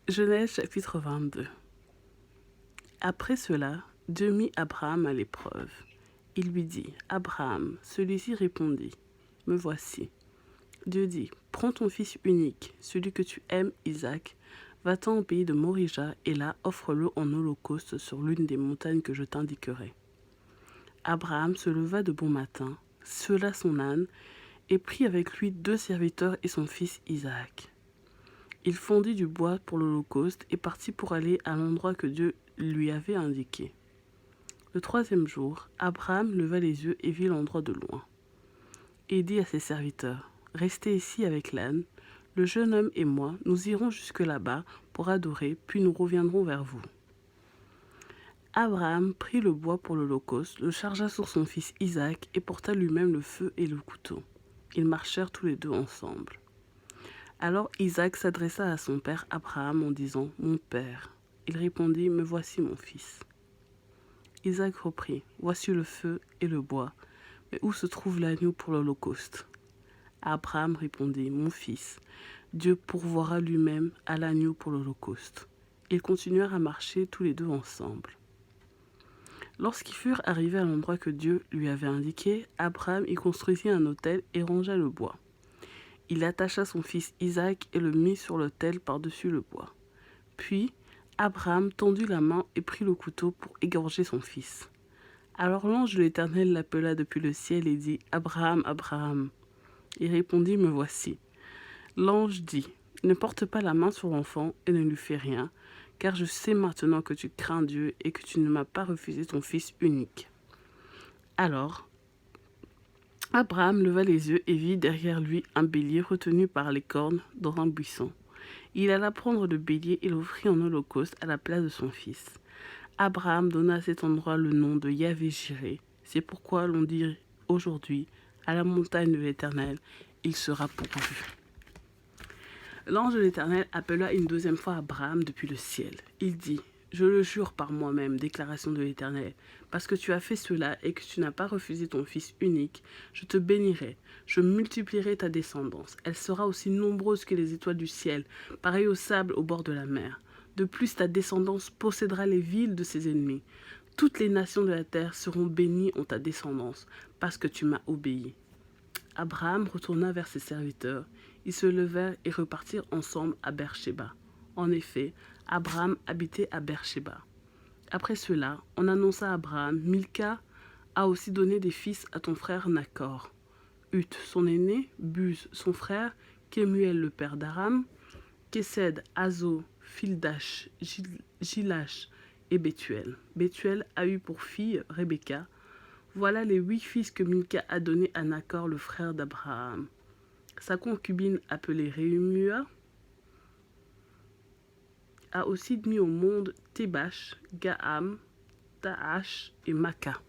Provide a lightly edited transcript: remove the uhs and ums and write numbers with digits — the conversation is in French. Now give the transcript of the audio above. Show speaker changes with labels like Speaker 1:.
Speaker 1: Genèse chapitre 22. Après cela, Dieu mit Abraham à l'épreuve. Il lui dit, Abraham, celui-ci répondit, me voici. Dieu dit, prends ton fils unique, celui que tu aimes, Isaac, va-t'en au pays de Morija et là offre-le en holocauste sur l'une des montagnes que je t'indiquerai. Abraham se leva de bon matin, sella son âne et prit avec lui 2 serviteurs et son fils Isaac. Il fondit du bois pour l'holocauste et partit pour aller à l'endroit que Dieu lui avait indiqué. Le 3e jour, Abraham leva les yeux et vit l'endroit de loin. Et dit à ses serviteurs, « Restez ici avec l'âne, le jeune homme et moi, nous irons jusque là-bas pour adorer, puis nous reviendrons vers vous. » Abraham prit le bois pour l'holocauste, le chargea sur son fils Isaac et porta lui-même le feu et le couteau. Ils marchèrent tous les deux ensemble. Alors Isaac s'adressa à son père Abraham en disant, « Mon père. » Il répondit, « Me voici mon fils. » Isaac reprit, « Voici le feu et le bois, mais où se trouve l'agneau pour l'holocauste ?» Abraham répondit, « Mon fils, Dieu pourvoira lui-même à l'agneau pour l'holocauste. » Ils continuèrent à marcher tous les deux ensemble. Lorsqu'ils furent arrivés à l'endroit que Dieu lui avait indiqué, Abraham y construisit un autel et rangea le bois. Il attacha son fils Isaac et le mit sur l'autel par-dessus le bois. Puis, Abraham tendit la main et prit le couteau pour égorger son fils. Alors l'ange de l'Éternel l'appela depuis le ciel et dit, « Abraham, Abraham. » Il répondit, « Me voici. » L'ange dit, « Ne porte pas la main sur l'enfant et ne lui fais rien, car je sais maintenant que tu crains Dieu et que tu ne m'as pas refusé ton fils unique. » Alors, Abraham leva les yeux et vit derrière lui un bélier retenu par les cornes dans un buisson. Il alla prendre le bélier et l'offrit en holocauste à la place de son fils. Abraham donna à cet endroit le nom de Yahvé-Jiré. C'est pourquoi l'on dit aujourd'hui, à la montagne de l'Éternel, il sera pourvu. L'ange de l'Éternel appela une 2e fois Abraham depuis le ciel. Il dit, « Je le jure par moi-même, déclaration de l'Éternel, parce que tu as fait cela et que tu n'as pas refusé ton fils unique, je te bénirai, je multiplierai ta descendance. Elle sera aussi nombreuse que les étoiles du ciel, pareille au sable au bord de la mer. De plus, ta descendance possédera les villes de ses ennemis. Toutes les nations de la terre seront bénies en ta descendance, parce que tu m'as obéi. » Abraham retourna vers ses serviteurs. Ils se levèrent et repartirent ensemble à Beersheba. En effet, Abraham habitait à Beersheba. Après cela, on annonça à Abraham, « Milca a aussi donné des fils à ton frère Nacor. Huth, son aîné, Buz, son frère, Kemuel, le père d'Aram, Kesed, Azo, Fildash, Gilash et Bethuel. Bethuel a eu pour fille Rebecca. Voilà les 8 fils que Milca a donnés à Nacor, le frère d'Abraham. Sa concubine appelée Réumua a aussi mis au monde Tébach, Gaham, Taash et Maca.